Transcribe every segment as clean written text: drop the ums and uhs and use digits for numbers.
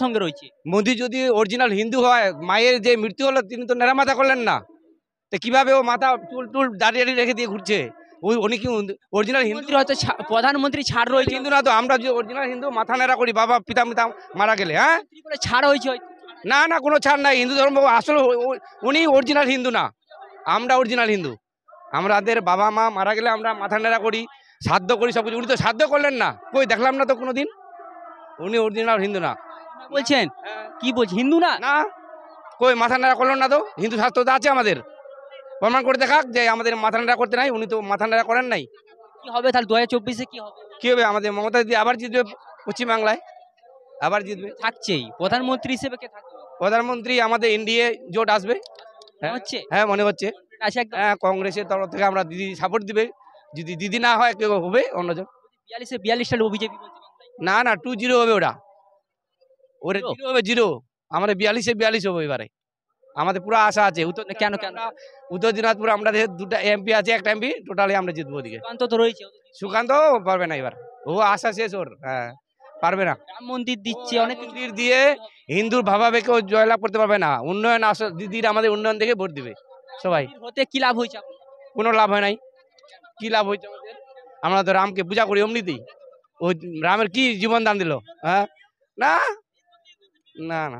সঙ্গে রয়েছে। মোদি যদি অরিজিনাল হিন্দু হয়, মায়ের যে মৃত্যু হলো তিনি তো নেড়া মাথা করলেন না, তো কিভাবে ও মাথা চুল টুল দাঁড়িয়ে রেখে দিয়ে ঘুরছে? উনি কি অরিজিনাল হিন্দু? মন্ত্রী হয়তো প্রধানমন্ত্রী ছাড় রয়েছে, হিন্দু না তো, আমরা যে অরিজিনাল হিন্দু মাথা নেড়া করি বাবা পিতা মিতা মারা গেলে। হ্যাঁ, মন্ত্রী করে ছাড় হয়েছে হয়তো। না না, কোনো ছাড় নাই। হিন্দু ধর্ম আসলে উনি অরিজিনাল হিন্দু না, আমরা অরিজিনাল হিন্দু। আমাদের বাবা মা মারা গেলে আমরা মাথা নেড়া করি, শ্রাদ্ধ করি, সব কিছু। উনি তো শ্রাদ্ধ করলেন না, কই দেখলাম না তো কোনোদিন। উনি অরিজিনাল হিন্দু না। বলছেন কি বলছে হিন্দু না? না, কই মাথা নাড়া করলেন না তো। হিন্দু শাস্ত্র তো আছে আমাদের, প্রমাণ করে দেখাক যে আমাদের মাথা নাড়া করতে নাই। উনি তো মাথা নাড়া করেন নাই। কি হবে তাহলে 2024-এ কি হবে? কি হবে? আমাদের মমতা দিদি আবার জিতবে পশ্চিমবাংলায়, আবার জিতবে। থাকছেই প্রধানমন্ত্রী হিসেবে কে থাকবে? প্রধানমন্ত্রী আমাদের এনডিএ জোট আসবে। হ্যাঁ হচ্ছে হ্যাঁ, মনে হচ্ছে। আছে একদম। হ্যাঁ, কংগ্রেসের তরফ থেকে আমরা দিদি সাপোর্ট দিবে। যদি দিদি না হয় কেউ হবে অন্যজন। 42-টা লোক বিজেপি বলছে বাংলায়। না না, 2-0 হবে ওটা। ওরে Zero? 0 হবে, 0। আমাদের 42-42 হবে এবারে। আমাদের পুরো আশা আছে। কেন? উত্তর দিনাজপুর আমাদের 2টা এমপি আছে, একটা এমপি, টোটালি আমরা জিতবো ওদিকে। সুকান্ত তো রয়েছে। সুকান্ত পারবে না এবার, ও আশা শেষ ওর। হ্যাঁ, পারবে না। রাম মন্দির দিচ্ছে অনেক কিছু। মন্দির দিয়ে হিন্দুর ভাবাবেগকে জয়লাভ করতে পারবে না। উন্নয়ন দিদির আমাদের উন্নয়ন দেখে ভোট দিবে সবাই। হতে কি লাভ হয়েছে আপনার? কোনো লাভ হয় নাই। কি লাভ হয়েছে আমাদের? আমরা তো রামকে পূজা করি এমনিতেই। ওই রামের কি জীবন দান দিল? হ্যাঁ, না না না,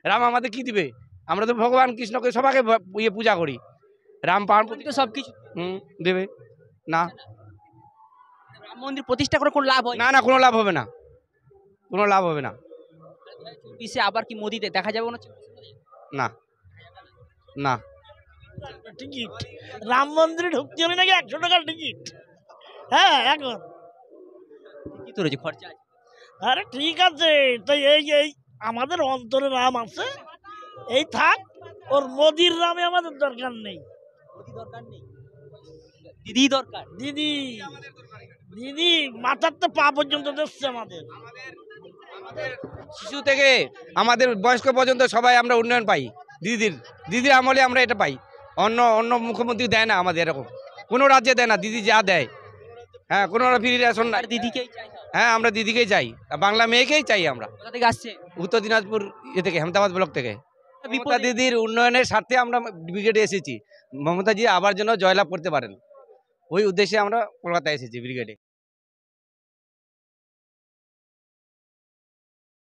রাম আমাদের কি দিবে? আমরা তো ভগবান কৃষ্ণকে সবাইকে পূজা করি। রাম পাহাড় উনি তো সবকিছু দেবে না। রাম মন্দির প্রতিষ্ঠা করে কোনো লাভ হয় না না, কোনো লাভ হবে না, কোনো লাভ হবে না। 2024-এ আবার কি মোদি দেখা যাবে না? না না, টিকিট রাম মন্দিরে ঢুকতে হলে নাকি 100 টাকার টিকিট। হ্যাঁ, এখন কি তো রয়েছে খরচা আছে। আরে ঠিক আছে, তো এই আমাদের অন্তরে রাম আছে, এই থাক। ওর মোদির রামে আমাদের দরকার নেই। মোদি দরকার নেই, দিদি দরকার। দিদি দিদি মাথার তো পা পর্যন্ত দেখছে আমাদের। শিশু থেকে আমাদের বয়স্ক পর্যন্ত সবাই আমরা উন্নয়ন পাই দিদির আমলে আমরা এটা পাই। অন্য অন্য মুখ্যমন্ত্রী দেয় না আমাদের এরকম, কোনো রাজ্যে দেয় না দিদি যা দেয়। হ্যাঁ, কোনো ফ্রি রেশন নাই। আর দিদিকেই চাই। হ্যাঁ, আমরা দিদিকেই চাই, বাংলা মেয়েকেই চাই আমরা। কোথা থেকে আসছে? উত্তর দিনাজপুর থেকে, হেমতাবাদ ব্লক থেকে। মমতা বিপদে দিদির উন্নয়নের স্বার্থে আমরা ব্রিগেডে এসেছি। মমতাজি আবার যেন জয়লাভ করতে পারেন, ওই উদ্দেশ্যে আমরা কলকাতায় এসেছি ব্রিগেডে।